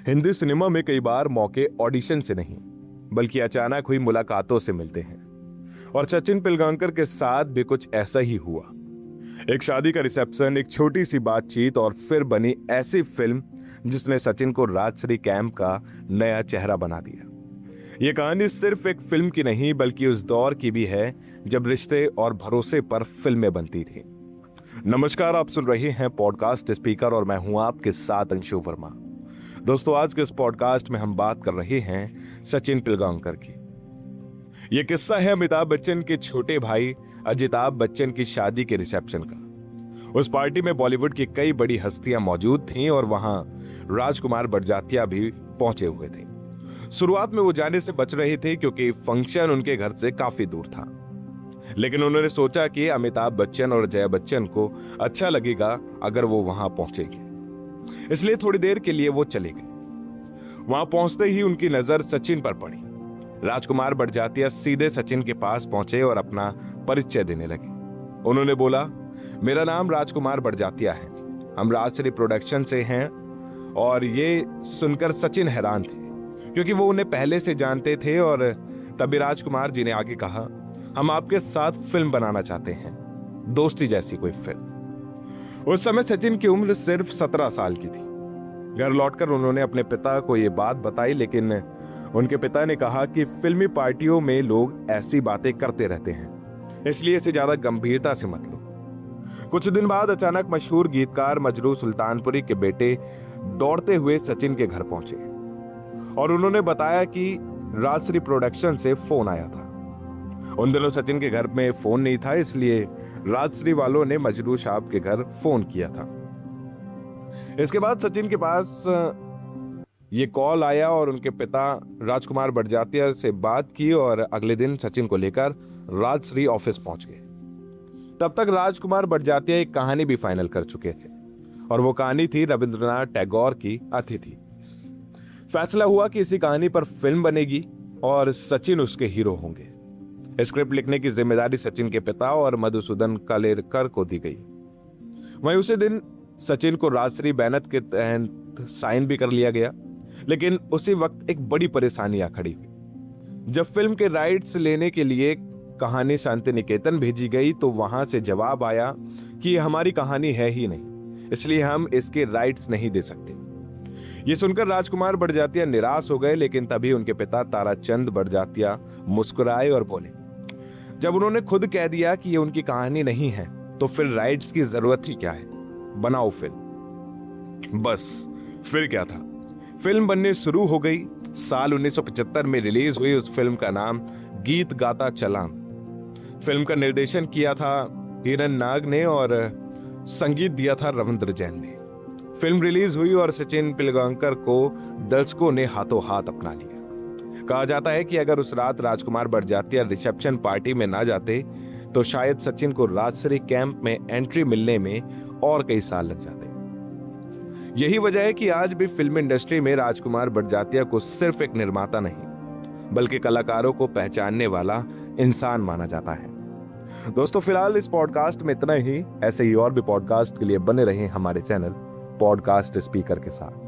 Hindi cinema में कई बार मौके ऑडिशन से नहीं बल्कि अचानक हुई मुलाकातों से मिलते हैं। और सचिन पिलगांवकर के साथ भी कुछ ऐसा ही हुआ। एक शादी का रिसेप्शन, एक छोटी सी बातचीत और फिर बनी ऐसी फिल्म जिसने सचिन को राजश्री कैंप का नया चेहरा बना दिया। यह कहानी सिर्फ एक फिल्म की नहीं बल्कि उस दौर की भी है जब रिश्ते और भरोसे पर फिल्में बनती थी। नमस्कार, आप सुन रहे हैं पॉडकास्ट स्पीकर और मैं हूं आपके साथ अंशु वर्मा। दोस्तों, आज के इस पॉडकास्ट में हम बात कर रहे हैं सचिन पिलगांवकर की। यह किस्सा है अमिताभ बच्चन के छोटे भाई अजिताभ बच्चन की शादी के रिसेप्शन का। उस पार्टी में बॉलीवुड की कई बड़ी हस्तियां मौजूद थीं और वहां राजकुमार बड़जात्या भी पहुंचे हुए थे। शुरुआत में वो जाने से बच रहे थे क्योंकि फंक्शन उनके घर से काफी दूर था, लेकिन उन्होंने सोचा कि अमिताभ बच्चन और जया बच्चन को अच्छा लगेगा अगर वो वहां पहुंचेंगे, इसलिए थोड़ी देर के लिए वो चले गए। वहां पहुंचते ही उनकी नजर सचिन पर पड़ी। राजकुमार बड़जात्या सीधे सचिन के पास पहुंचे और अपना परिचय देने लगे। उन्होंने बोला, मेरा नाम राजकुमार बड़जात्या है, हम राजश्री प्रोडक्शन से हैं। और ये सुनकर सचिन हैरान थे क्योंकि वो उन्हें पहले से जानते थे। और तभी राजकुमार जी ने आगे कहा, हम आपके साथ फिल्म बनाना चाहते हैं, दोस्ती जैसी कोई फिल्म। उस समय सचिन की उम्र सिर्फ 17 साल की थी। घर लौटकर उन्होंने अपने पिता को यह बात बताई, लेकिन उनके पिता ने कहा कि फिल्मी पार्टियों में लोग ऐसी बातें करते रहते हैं, इसलिए इसे ज्यादा गंभीरता से मत लो। कुछ दिन बाद अचानक मशहूर गीतकार मजरू सुल्तानपुरी के बेटे दौड़ते हुए सचिन के घर पहुंचे और उन्होंने बताया कि राजश्री प्रोडक्शन से फोन आया था। उन दिनों सचिन के घर में फोन नहीं था, इसलिए राजश्री वालों ने मजरू साहब के घर फोन किया था। इसके बाद सचिन के पास ये कॉल आया और उनके पिता राजकुमार बड़जात्या से बात की और अगले दिन सचिन को लेकर राजश्री ऑफिस पहुंच गए। तब तक राजकुमार बड़जात्या एक कहानी भी फाइनल कर चुके थे और वो कहानी थी रविंद्रनाथ टैगोर की अतिथि। फैसला हुआ कि इसी कहानी पर फिल्म बनेगी और सचिन उसके हीरो होंगे। स्क्रिप्ट लिखने की जिम्मेदारी सचिन के पिता और मधुसूदन कलेरकर को दी गई। वहीं उसी दिन सचिन को राजश्री बैनर के तहत साइन भी कर लिया गया, लेकिन उसी वक्त एक बड़ी परेशानी आ खड़ी हुई। जब फिल्म के राइट्स लेने के लिए कहानी शांति निकेतन भेजी गई तो वहां से जवाब आया कि हमारी कहानी है ही नहीं, इसलिए हम इसके राइट्स नहीं दे सकते। ये सुनकर राजकुमार बड़जात्या निराश हो गए, लेकिन तभी उनके पिता ताराचंद बड़जात्या मुस्कुराए और बोले, जब उन्होंने खुद कह दिया कि ये उनकी कहानी नहीं है तो फिर राइट्स की जरूरत ही क्या है, बनाओ फिल्म। बस फिर क्या था, फिल्म बनने शुरू हो गई। साल 1975 में रिलीज हुई उस फिल्म का नाम गीत गाता चला। फिल्म का निर्देशन किया था हिरन नाग ने और संगीत दिया था रविंद्र जैन ने। फिल्म रिलीज हुई और सचिन पिलगांवकर को दर्शकों ने हाथों हाथ अपना लिया। कहा जाता है कि अगर उस रात राजकुमार बड़जात्या रिसेप्शन पार्टी में ना जाते तो शायद सचिन को राजश्री कैंप में एंट्री मिलने में और कई साल लग जाते। यही वजह है कि आज भी फिल्म इंडस्ट्री में राजकुमार बड़जात्या को सिर्फ एक निर्माता नहीं बल्कि कलाकारों को पहचानने वाला इंसान माना जाता है। दोस्तों, फिलहाल इस पॉडकास्ट में इतना ही। ऐसे ही और भी पॉडकास्ट के लिए बने रहें हमारे चैनल पॉडकास्ट स्पीकर के साथ।